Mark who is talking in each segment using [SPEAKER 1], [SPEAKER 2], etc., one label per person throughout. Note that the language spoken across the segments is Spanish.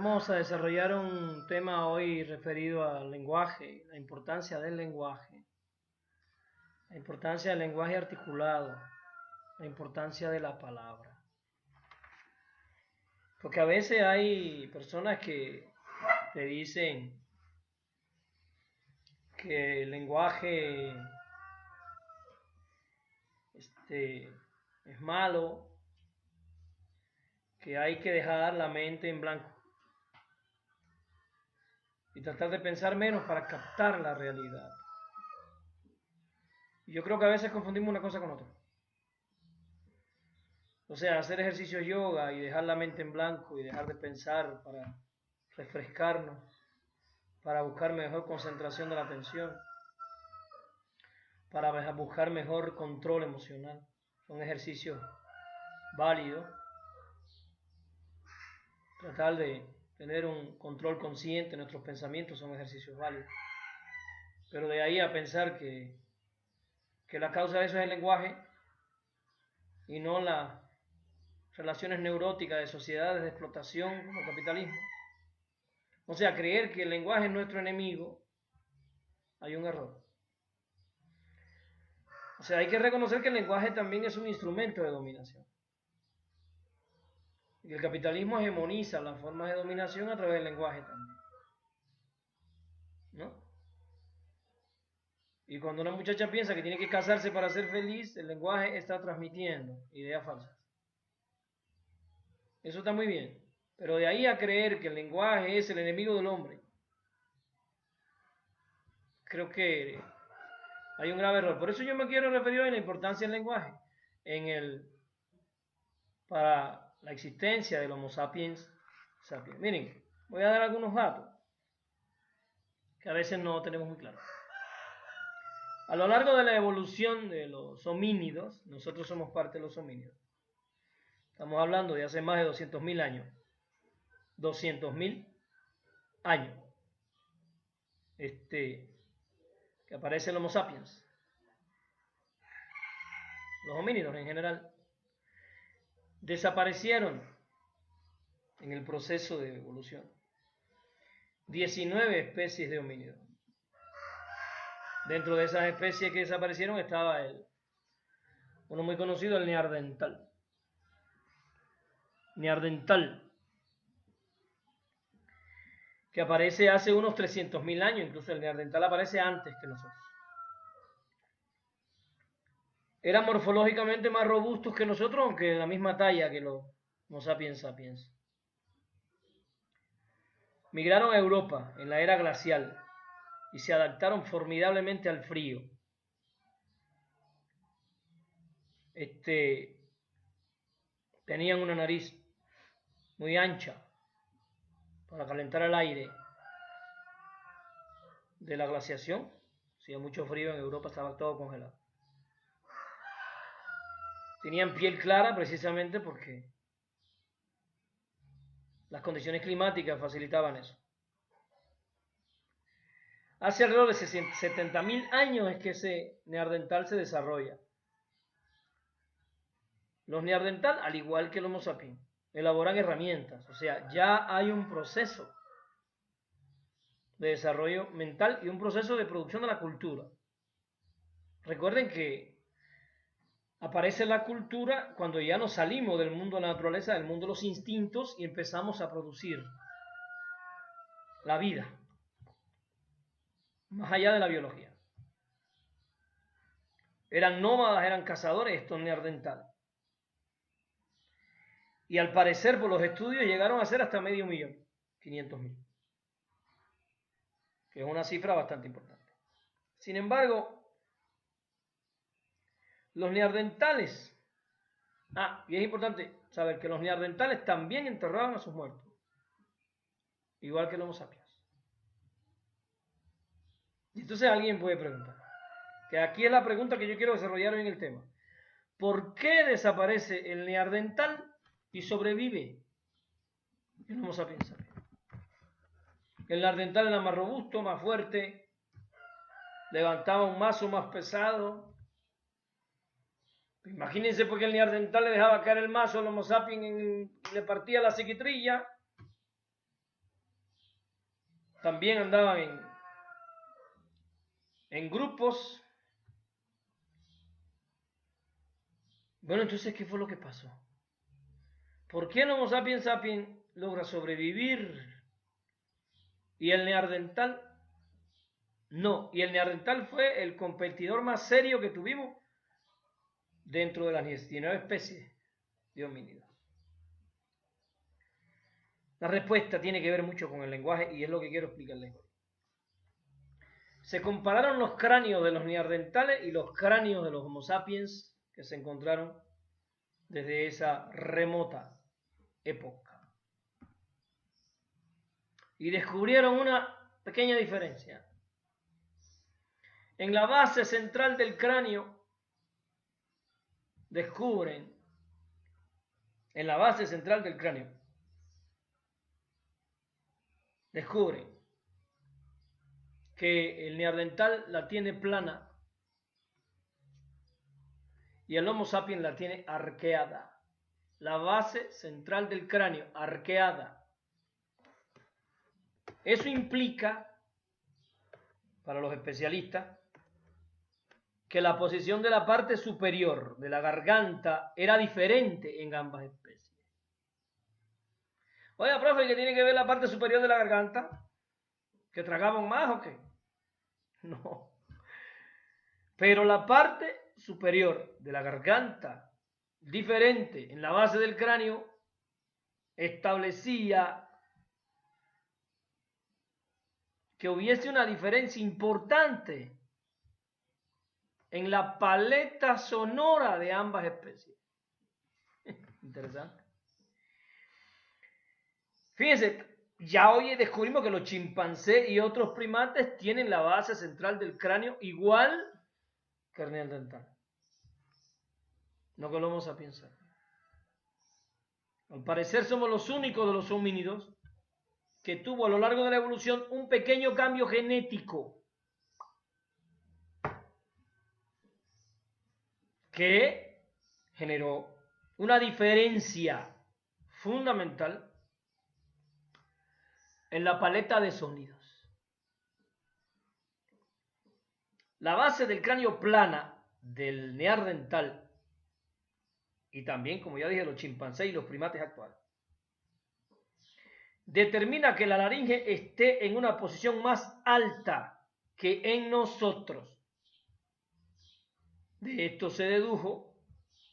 [SPEAKER 1] Vamos a desarrollar un tema hoy referido al lenguaje, la importancia del lenguaje, la importancia del lenguaje articulado, la importancia de la palabra. Porque a veces hay personas que te dicen que el lenguaje es malo, que hay que dejar la mente en blanco y tratar de pensar menos para captar la realidad. Y yo creo que a veces confundimos una cosa con otra. O sea, hacer ejercicios yoga y dejar la mente en blanco y dejar de pensar para refrescarnos, para buscar mejor concentración de la atención, para buscar mejor control emocional. Son ejercicios válidos. Tratar de tener un control consciente de nuestros pensamientos son ejercicios válidos. Pero de ahí a pensar que la causa de eso es el lenguaje y no las relaciones neuróticas de sociedades de explotación como el capitalismo. O sea, creer que el lenguaje es nuestro enemigo, hay un error. O sea, hay que reconocer que el lenguaje también es un instrumento de dominación. Y el capitalismo hegemoniza las formas de dominación a través del lenguaje también. ¿No? Y cuando una muchacha piensa que tiene que casarse para ser feliz, el lenguaje está transmitiendo ideas falsas. Eso está muy bien. Pero de ahí a creer que el lenguaje es el enemigo del hombre, creo que hay un grave error. Por eso yo me quiero referir hoy a la importancia del lenguaje para la existencia del Homo sapiens sapiens. Miren, voy a dar algunos datos que a veces no tenemos muy claro. A lo largo de la evolución de los homínidos, nosotros somos parte de los homínidos. Estamos hablando de hace más de 200.000 años. 200.000 años. Que aparece el Homo sapiens. Los homínidos en general desaparecieron en el proceso de evolución 19 especies de homínidos. Dentro de esas especies que desaparecieron estaba uno muy conocido, el neandertal. Neandertal, que aparece hace unos 300.000 años, incluso el neandertal aparece antes que nosotros. Eran morfológicamente más robustos que nosotros, aunque de la misma talla que los Homo sapiens sapiens. Migraron a Europa en la era glacial y se adaptaron formidablemente al frío. Tenían una nariz muy ancha para calentar el aire de la glaciación. Hacía mucho frío en Europa, estaba todo congelado. Tenían piel clara precisamente porque las condiciones climáticas facilitaban eso. Hace alrededor de 70.000 años es que ese neandertal se desarrolla. Los neandertal, al igual que el Homo sapiens, elaboran herramientas, o sea, ya hay un proceso de desarrollo mental y un proceso de producción de la cultura. Recuerden que aparece la cultura cuando ya nos salimos del mundo de la naturaleza, del mundo de los instintos y empezamos a producir la vida, más allá de la biología. Eran nómadas, eran cazadores, estos neandertales. Y al parecer, por los estudios, llegaron a ser hasta 500.000, 500.000, que es una cifra bastante importante. Sin embargo, los neandertales, y es importante saber que los neandertales también enterraban a sus muertos, igual que los Homo sapiens. Y entonces alguien puede preguntar, que aquí es la pregunta que yo quiero desarrollar hoy en el tema: ¿por qué desaparece el neandertal y sobrevive el Homo sapiens sapiens? El neandertal era más robusto, más fuerte, levantaba un mazo más pesado. Imagínense porque el neandertal le dejaba caer el mazo al Homo sapiens y le partía la psiquitrilla. también andaban en grupos. Bueno, entonces, ¿qué fue lo que pasó? ¿Por qué el Homo sapiens sapiens logra sobrevivir y el neandertal no? Y el neandertal fue el competidor más serio que tuvimos dentro de las 19 especies de homínidos. La respuesta tiene que ver mucho con el lenguaje y es lo que quiero explicarles hoy. Se compararon los cráneos de los neandertales y los cráneos de los Homo sapiens que se encontraron desde esa remota época. Y descubrieron una pequeña diferencia. En la base central del cráneo descubren, en la base central del cráneo, descubren que el neandertal la tiene plana y el Homo sapiens la tiene arqueada. La base central del cráneo arqueada. Eso implica, para los especialistas, que la posición de la parte superior de la garganta era diferente en ambas especies. Oiga, profe, ¿qué tiene que ver la parte superior de la garganta? ¿Que tragaban más o qué? No. Pero la parte superior de la garganta, diferente en la base del cráneo, establecía que hubiese una diferencia importante en la paleta sonora de ambas especies. Interesante. Fíjense, ya hoy descubrimos que los chimpancés y otros primates tienen la base central del cráneo igual que el neandertal. No que lo vamos a pensar. Al parecer somos los únicos de los homínidos que tuvo a lo largo de la evolución un pequeño cambio genético que generó una diferencia fundamental en la paleta de sonidos. La base del cráneo plana del neandertal y también, como ya dije, los chimpancés y los primates actuales, determina que la laringe esté en una posición más alta que en nosotros. De esto se dedujo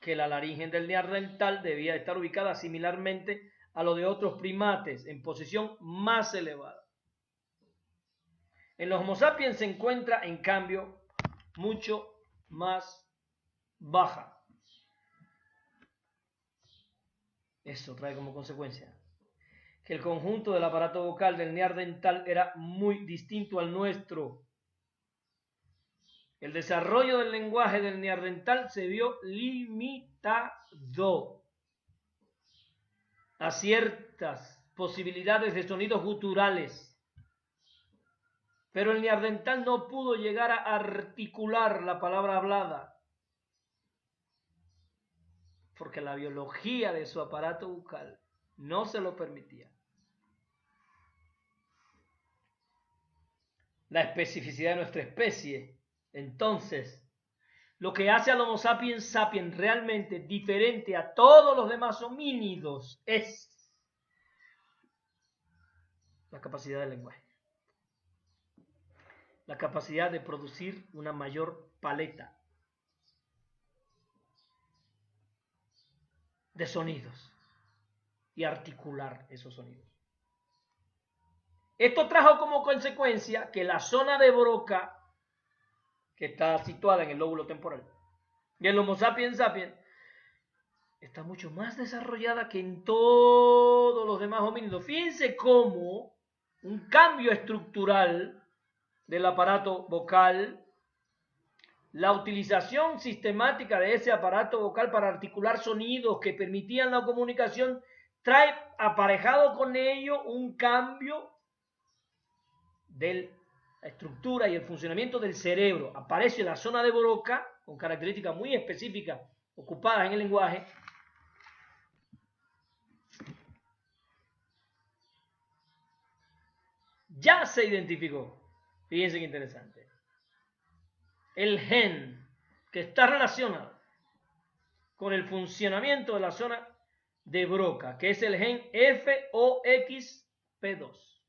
[SPEAKER 1] que la laringe del neandertal debía estar ubicada similarmente a lo de otros primates, en posición más elevada. En los Homo sapiens se encuentra, en cambio, mucho más baja. Eso trae como consecuencia que el conjunto del aparato vocal del neandertal era muy distinto al nuestro. El desarrollo del lenguaje del neandertal se vio limitado a ciertas posibilidades de sonidos guturales, pero el neandertal no pudo llegar a articular la palabra hablada, porque la biología de su aparato bucal no se lo permitía. La especificidad de nuestra especie, entonces, lo que hace al Homo sapiens sapiens realmente diferente a todos los demás homínidos es la capacidad del lenguaje, la capacidad de producir una mayor paleta de sonidos y articular esos sonidos. Esto trajo como consecuencia que la zona de Broca, que está situada en el lóbulo temporal, y el Homo sapiens sapiens está mucho más desarrollada que en todos los demás homínidos. Fíjense cómo un cambio estructural del aparato vocal, la utilización sistemática de ese aparato vocal para articular sonidos que permitían la comunicación, trae aparejado con ello un cambio de la estructura y el funcionamiento del cerebro. Aparece la zona de Broca, con características muy específicas ocupadas en el lenguaje, ya se identificó. Fíjense qué interesante. El gen que está relacionado con el funcionamiento de la zona de Broca, que es el gen FOXP2,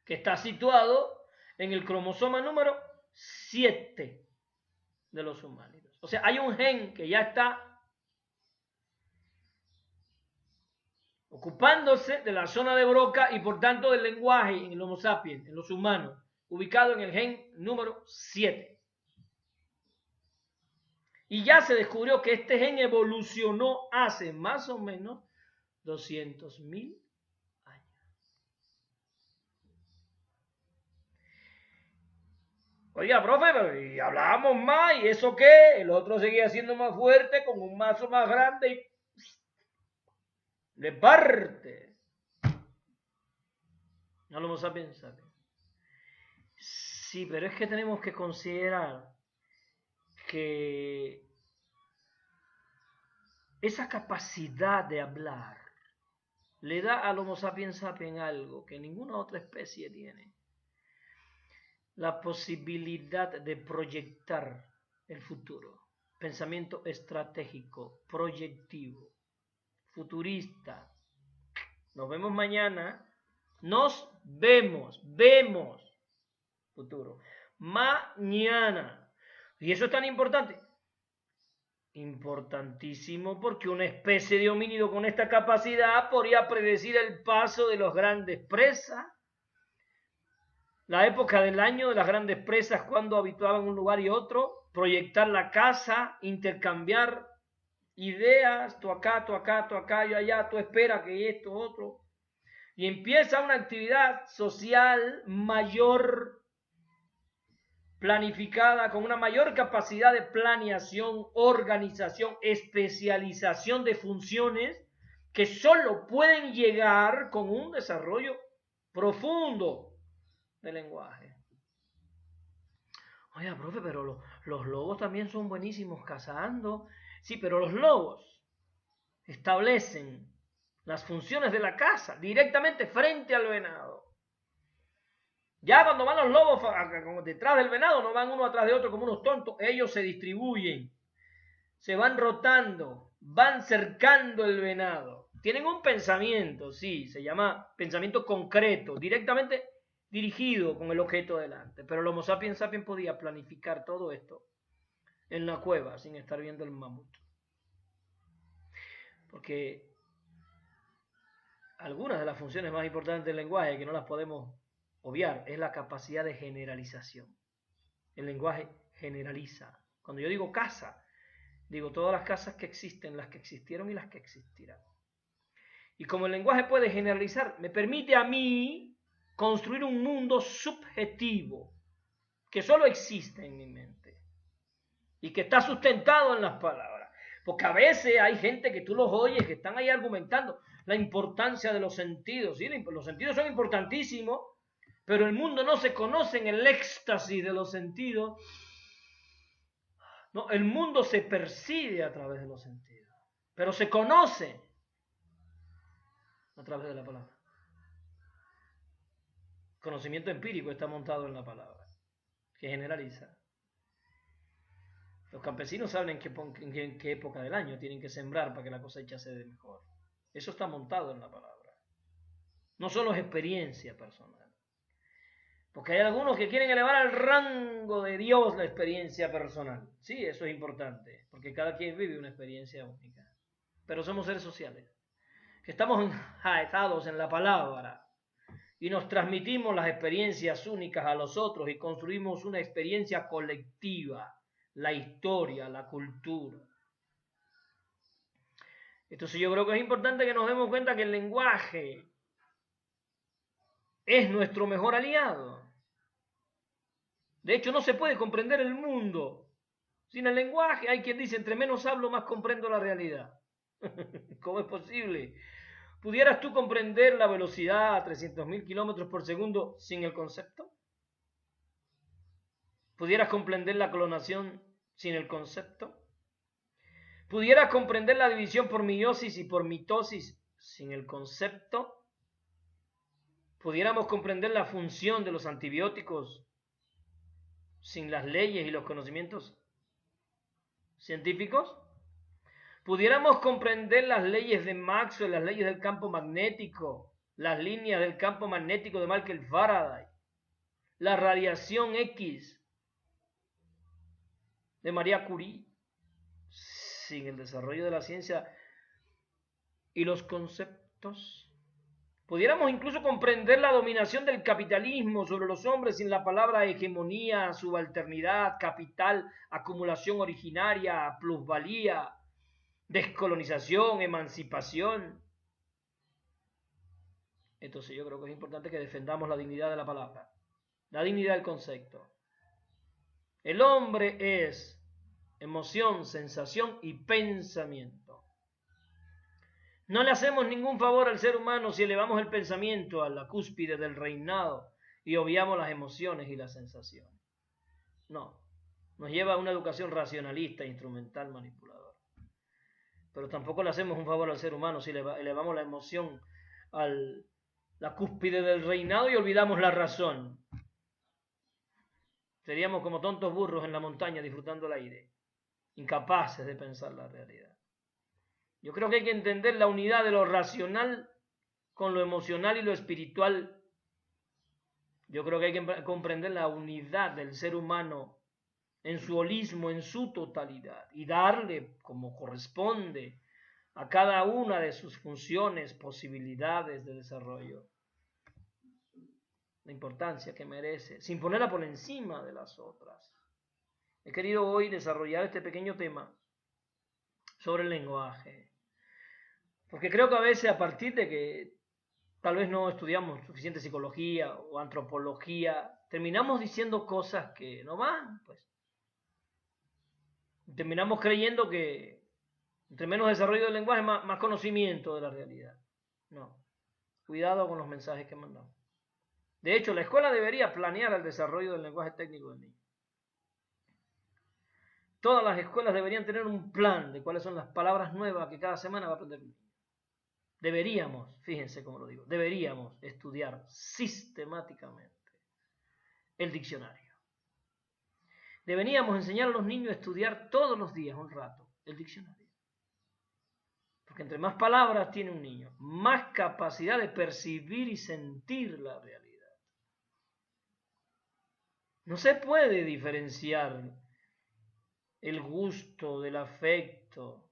[SPEAKER 1] que está situado en el cromosoma número 7 de los humanos. O sea, hay un gen que ya está ocupándose de la zona de Broca y por tanto del lenguaje en el Homo sapiens, en los humanos, ubicado en el gen número 7. Y ya se descubrió que este gen evolucionó hace más o menos 200.000 años. Oiga, profe, pero y hablábamos más, ¿y eso qué? El otro seguía siendo más fuerte, con un mazo más grande y le parte. No lo vamos a pensar. Sí, pero es que tenemos que considerar que esa capacidad de hablar le da al Homo sapiens sapiens algo que ninguna otra especie tiene. La posibilidad de proyectar el futuro. Pensamiento estratégico, proyectivo, futurista. Nos vemos mañana. Nos vemos futuro. Mañana. Y eso es tan importante. Importantísimo porque una especie de homínido con esta capacidad podría predecir el paso de las grandes presas, la época del año de las grandes presas, cuando habituaban un lugar y otro, proyectar la casa, intercambiar ideas, tú acá, yo allá, tú espera que esto, otro, y empieza una actividad social mayor, planificada, con una mayor capacidad de planeación, organización, especialización de funciones que solo pueden llegar con un desarrollo profundo del lenguaje. Oiga, profe, pero los lobos también son buenísimos cazando. Sí, pero los lobos establecen las funciones de la caza directamente frente al venado. Ya cuando van los lobos detrás del venado, no van uno atrás de otro como unos tontos, ellos se distribuyen, se van rotando, van cercando el venado. Tienen un pensamiento, sí, se llama pensamiento concreto, directamente dirigido con el objeto delante. Pero el Homo sapiens sapiens podía planificar todo esto en la cueva sin estar viendo el mamut. Porque algunas de las funciones más importantes del lenguaje, que no las podemos obviar, es la capacidad de generalización. El lenguaje generaliza. Cuando yo digo casa, digo todas las casas que existen, las que existieron y las que existirán. Y como el lenguaje puede generalizar, me permite a mí construir un mundo subjetivo que solo existe en mi mente y que está sustentado en las palabras. Porque a veces hay gente que tú los oyes que están ahí argumentando la importancia de los sentidos. ¿Sí? Los sentidos son importantísimos, pero el mundo no se conoce en el éxtasis de los sentidos. No, el mundo se percibe a través de los sentidos, pero se conoce a través de la palabra. Conocimiento empírico está montado en la palabra, que generaliza. Los campesinos saben en qué época del año tienen que sembrar para que la cosecha se dé mejor. Eso está montado en la palabra. No solo es experiencia personal. Porque hay algunos que quieren elevar al rango de Dios la experiencia personal. Sí, eso es importante, porque cada quien vive una experiencia única. Pero somos seres sociales, que estamos enjaetados en la palabra y nos transmitimos las experiencias únicas a los otros y construimos una experiencia colectiva, la historia, la cultura. Entonces yo creo que es importante que nos demos cuenta que el lenguaje es nuestro mejor aliado. De hecho, no se puede comprender el mundo sin el lenguaje. Hay quien dice, entre menos hablo, más comprendo la realidad. ¿Cómo es posible? ¿Pudieras tú comprender la velocidad a 300.000 kilómetros por segundo sin el concepto? ¿Pudieras comprender la clonación sin el concepto? ¿Pudieras comprender la división por meiosis y por mitosis sin el concepto? pudiéramos comprender la función de los antibióticos sin las leyes y los conocimientos científicos, pudiéramos comprender las leyes de Maxwell, las leyes del campo magnético, las líneas del campo magnético de Michael Faraday, la radiación X de María Curie, sin el desarrollo de la ciencia y los conceptos. Pudiéramos incluso comprender la dominación del capitalismo sobre los hombres sin la palabra hegemonía, subalternidad, capital, acumulación originaria, plusvalía, descolonización, emancipación. Entonces yo creo que es importante que defendamos la dignidad de la palabra, la dignidad del concepto. El hombre es emoción, sensación y pensamiento. No le hacemos ningún favor al ser humano si elevamos el pensamiento a la cúspide del reinado y obviamos las emociones y las sensaciones. No, nos lleva a una educación racionalista, instrumental, manipuladora. Pero tampoco le hacemos un favor al ser humano si elevamos la emoción a la cúspide del reinado y olvidamos la razón. Seríamos como tontos burros en la montaña disfrutando el aire, incapaces de pensar la realidad. Yo creo que hay que entender la unidad de lo racional con lo emocional y lo espiritual. Yo creo que hay que comprender la unidad del ser humano en su holismo, en su totalidad, y darle como corresponde a cada una de sus funciones, posibilidades de desarrollo, la importancia que merece, sin ponerla por encima de las otras. He querido hoy desarrollar este pequeño tema sobre el lenguaje, porque creo que a veces, a partir de que tal vez no estudiamos suficiente psicología o antropología, terminamos diciendo cosas que no van, pues. Terminamos creyendo que entre menos desarrollo del lenguaje, más conocimiento de la realidad. No, cuidado con los mensajes que mandamos. De hecho, la escuela debería planear el desarrollo del lenguaje técnico del niño. Todas las escuelas deberían tener un plan de cuáles son las palabras nuevas que cada semana va a aprender el niño. Deberíamos, fíjense cómo lo digo, deberíamos estudiar sistemáticamente el diccionario. Deberíamos enseñar a los niños a estudiar todos los días un rato el diccionario. Porque entre más palabras tiene un niño, más capacidad de percibir y sentir la realidad. No se puede diferenciar el gusto del afecto,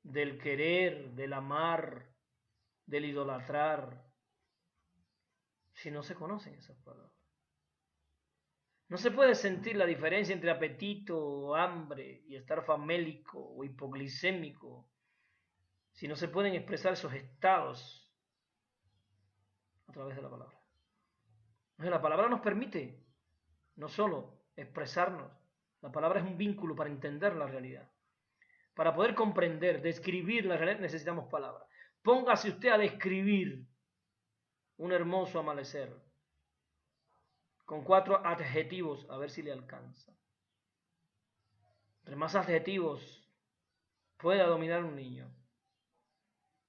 [SPEAKER 1] del querer, del amar, del idolatrar, si no se conocen esas palabras. No se puede sentir la diferencia entre apetito o hambre y estar famélico o hipoglicémico si no se pueden expresar esos estados a través de la palabra. Entonces, la palabra nos permite no solo expresarnos, la palabra es un vínculo para entender la realidad. Para poder comprender, describir la realidad necesitamos palabras. Póngase usted a describir un hermoso amanecer con 4 adjetivos, a ver si le alcanza. Entre más adjetivos pueda dominar un niño,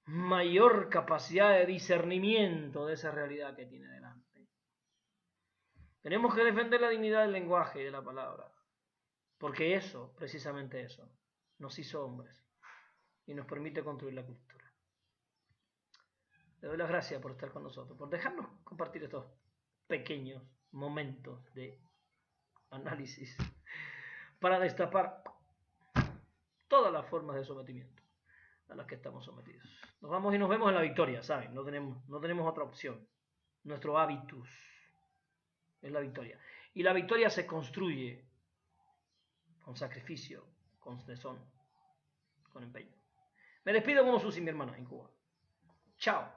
[SPEAKER 1] mayor capacidad de discernimiento de esa realidad que tiene delante. Tenemos que defender la dignidad del lenguaje y de la palabra, porque eso, precisamente eso, nos hizo hombres y nos permite construir la cultura. Le doy las gracias por estar con nosotros, por dejarnos compartir estos pequeños momentos de análisis para destapar todas las formas de sometimiento a las que estamos sometidos. Nos vamos y nos vemos en la victoria, ¿saben? No tenemos otra opción. Nuestro hábitus es la victoria. Y la victoria se construye con sacrificio, con tesón, con empeño. Me despido como Susi, mi hermana, en Cuba. Chao.